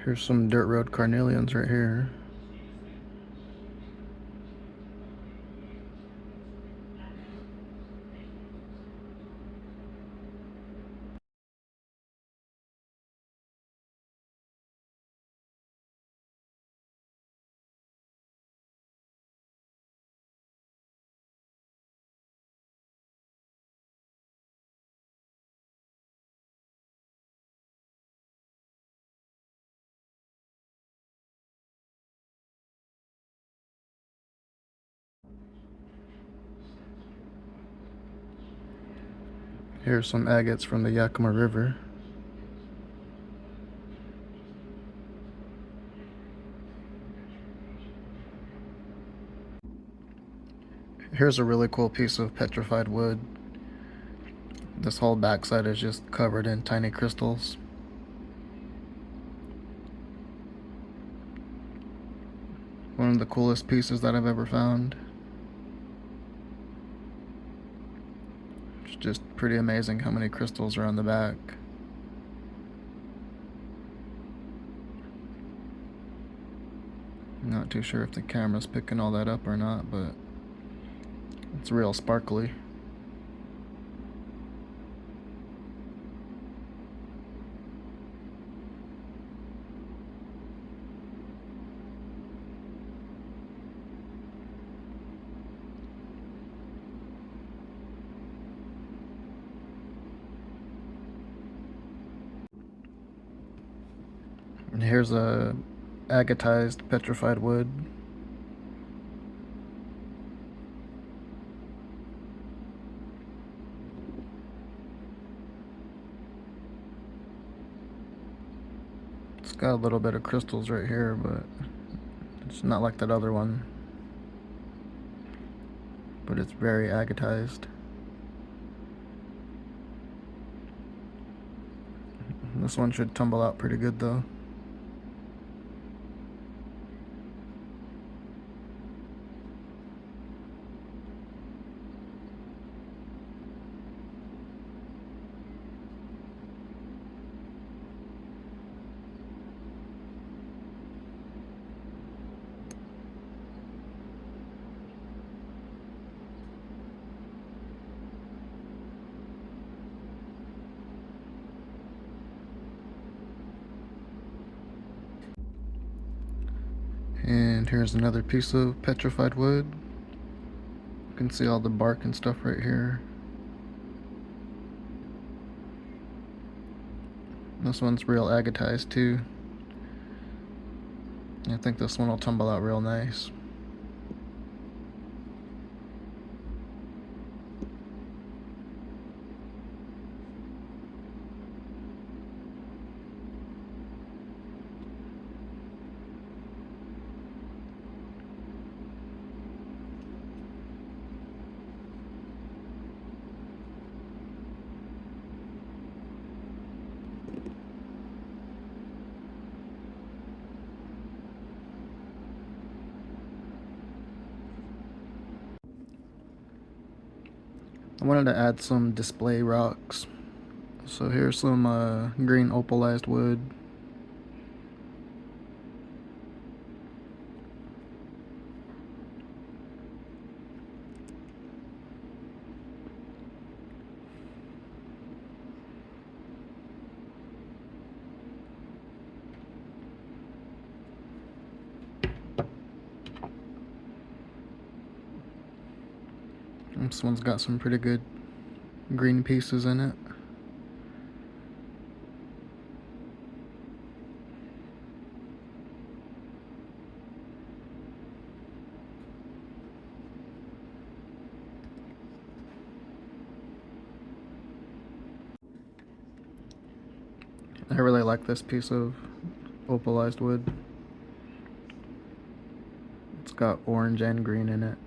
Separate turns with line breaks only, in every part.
Here's some dirt road carnelians right here. Here's some agates from the Yakima River. Here's a really cool piece of petrified wood. This whole backside is just covered in tiny crystals. One of the coolest pieces that I've ever found. It's just pretty amazing how many crystals are on the back. I'm not too sure if the camera's picking all that up or not, but it's real sparkly. And here's a agatized petrified wood. It's got a little bit of crystals right here, but it's not like that other one. But it's very agatized. This one should tumble out pretty good though. And here's another piece of petrified wood. You can see all the bark and stuff right here. This one's real agatized too. I think this one will tumble out real nice. I wanted to add some display rocks. So here's some green opalized wood. This one's got some pretty good green pieces in it. I really like this piece of opalized wood. It's got orange and green in it.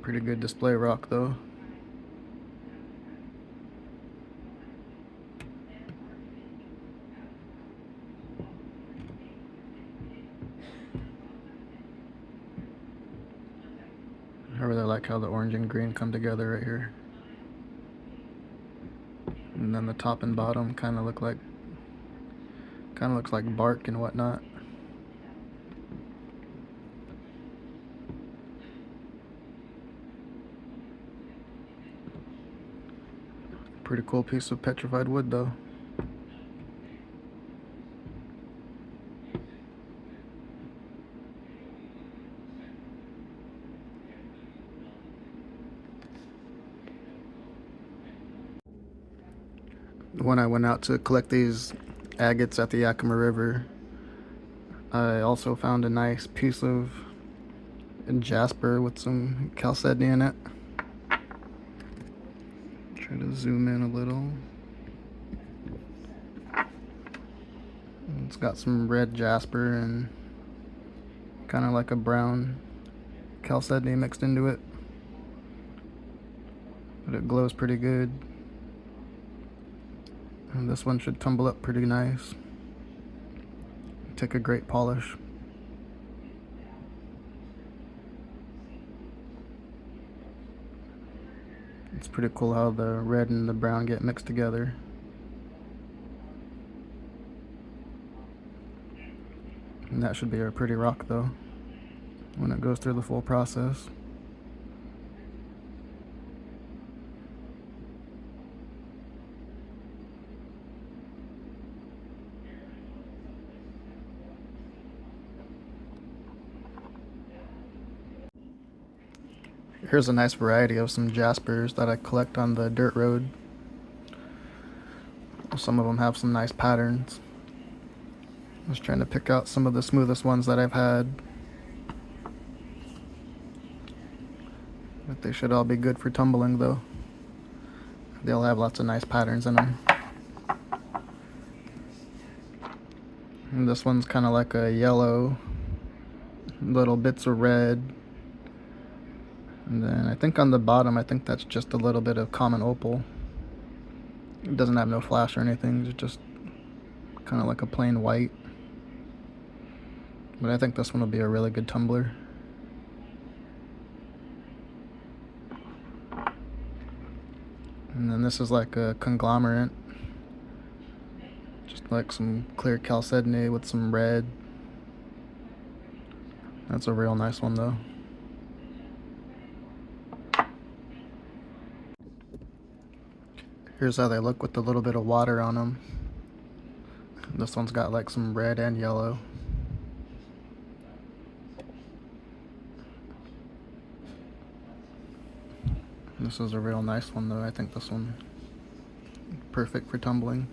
Pretty good display rock though. I really like how the orange and green come together right here. And then the top and bottom kind of looks like bark and whatnot. Pretty cool piece of petrified wood though. When I went out to collect these agates at the Yakima River, I also found a nice piece of jasper with some chalcedony in it. Try to zoom in a little. It's got some red jasper and kind of like a brown chalcedony mixed into it, but it glows pretty good. And this one should tumble up pretty nice. Take a great polish. It's pretty cool how the red and the brown get mixed together. And that should be a pretty rock though, when it goes through the full process. Here's a nice variety of some jaspers that I collect on the dirt road. Some of them have some nice patterns. I was trying to pick out some of the smoothest ones that I've had. But they should all be good for tumbling though. They'll have lots of nice patterns in them. And this one's kind of like a yellow, little bits of red. And then I think on the bottom, I think that's just a little bit of common opal. It doesn't have no flash or anything, it's just kind of like a plain white. But I think this one will be a really good tumbler. And then this is like a conglomerate, just like some clear chalcedony with some red. That's a real nice one though. Here's how they look with a little bit of water on them. This one's got like some red and yellow. This is a real nice one though. I think this one perfect for tumbling.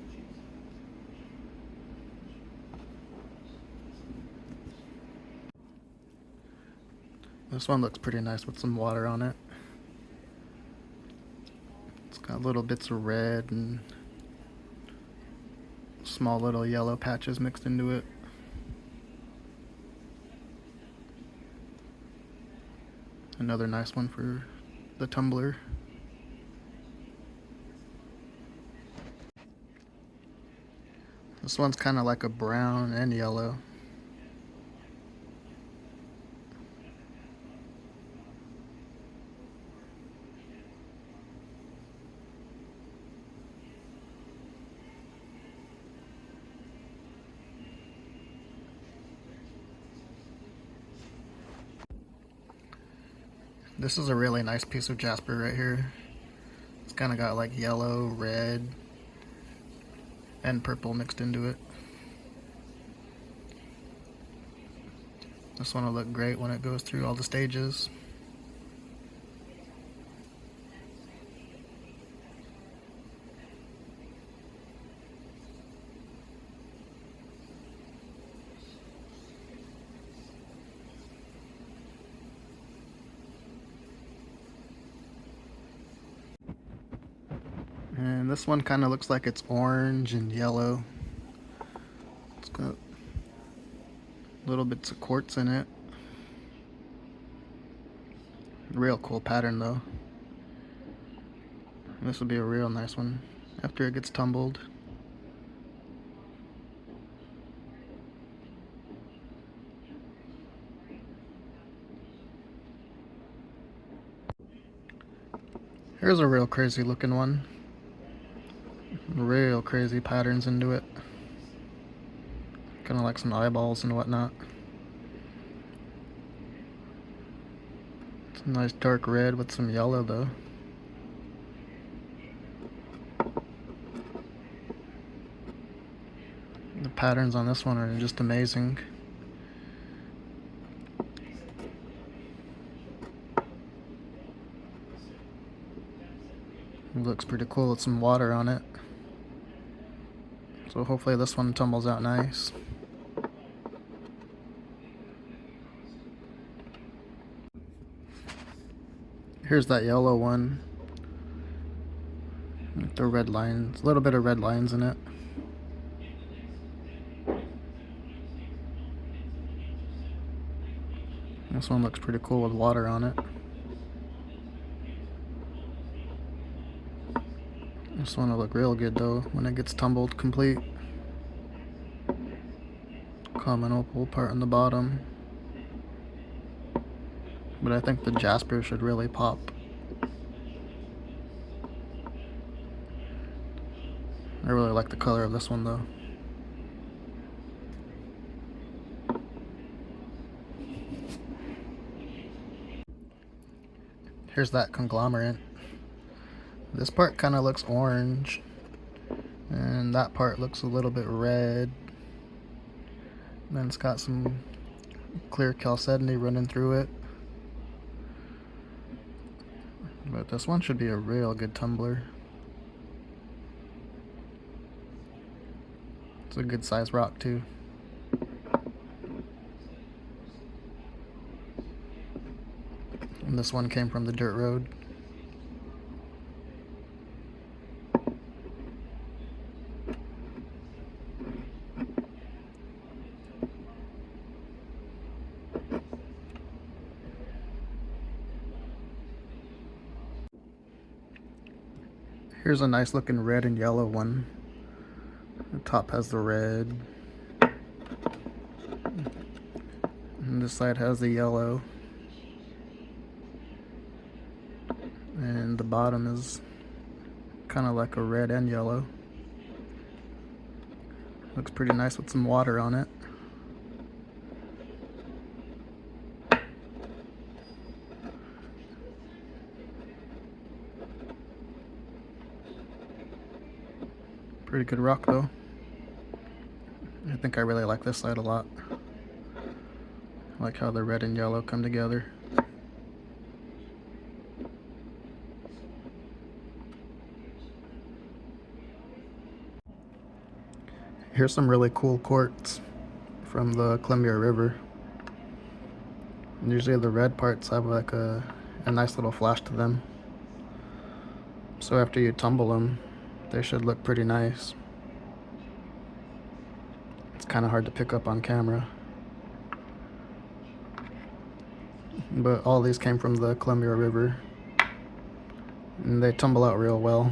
This one looks pretty nice with some water on it. It's got little bits of red and small little yellow patches mixed into it. Another nice one for the tumbler. This one's kind of like a brown and yellow. This is a really nice piece of jasper right here. It's kind of got like yellow, red, and purple mixed into it. This one will look great when it goes through all the stages. And this one kind of looks like it's orange and yellow. It's got little bits of quartz in it. Real cool pattern though. This will be a real nice one after it gets tumbled. Here's a real crazy looking one. Real crazy patterns into it. Kind of like some eyeballs and whatnot. It's a nice dark red with some yellow though. The patterns on this one are just amazing. It looks pretty cool with some water on it. So hopefully this one tumbles out nice. Here's that yellow one with the red lines, a little bit of red lines in it. This one looks pretty cool with water on it. This one will look real good though when it gets tumbled complete. Common opal part on the bottom. But I think the jasper should really pop. I really like the color of this one though. Here's that conglomerate. This part kind of looks orange, and that part looks a little bit red. And then it's got some clear chalcedony running through it. But this one should be a real good tumbler. It's a good size rock too. And this one came from the dirt road. Here's a nice looking red and yellow one. The top has the red. And this side has the yellow. And the bottom is kind of like a red and yellow. Looks pretty nice with some water on it. Pretty good rock though. I think I really like this side a lot. I like how the red and yellow come together. Here's some really cool quartz from the Columbia River. Usually the red parts have like a nice little flash to them. So after you tumble them, they should look pretty nice. It's kind of hard to pick up on camera. But all these came from the Columbia River. And they tumble out real well.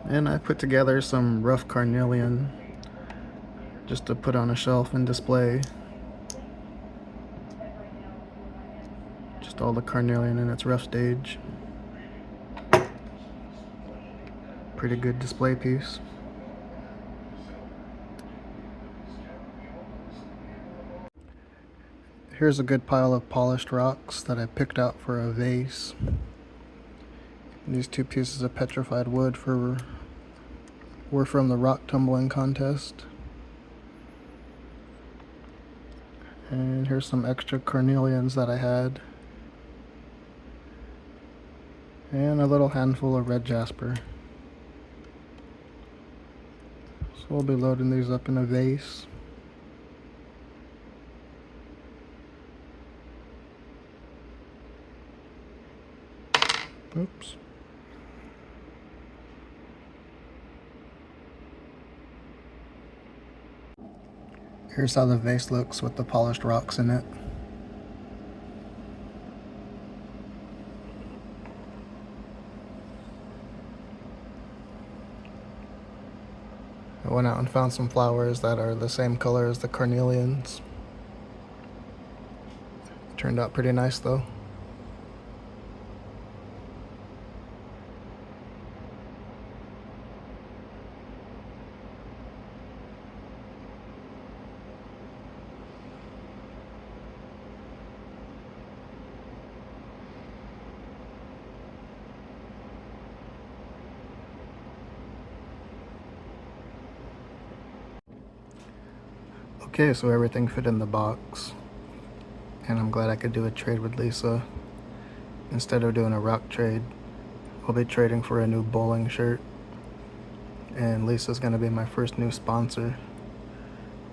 And I put together some rough carnelian just to put on a shelf and display. Just all the carnelian in its rough stage. Pretty good display piece. Here's a good pile of polished rocks that I picked out for a vase. These two pieces of petrified wood were from the rock tumbling contest. And here's some extra carnelians that I had. And a little handful of red jasper. So we'll be loading these up in a vase. Oops. Here's how the vase looks with the polished rocks in it. I went out and found some flowers that are the same color as the carnelians. Turned out pretty nice though. Okay, so everything fit in the box, and I'm glad I could do a trade with Lisa. Instead of doing a rock trade, I'll be trading for a new bowling shirt, and Lisa's gonna be my first new sponsor.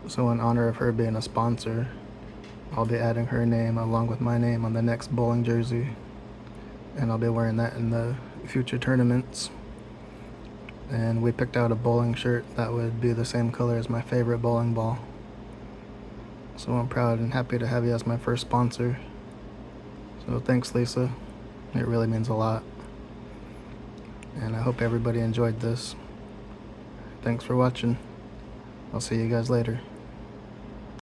So in honor of her being a sponsor, I'll be adding her name along with my name on the next bowling jersey, and I'll be wearing that in the future tournaments. And we picked out a bowling shirt that would be the same color as my favorite bowling ball. So I'm proud and happy to have you as my first sponsor. So thanks, Lisa. It really means a lot. And I hope everybody enjoyed this. Thanks for watching. I'll see you guys later.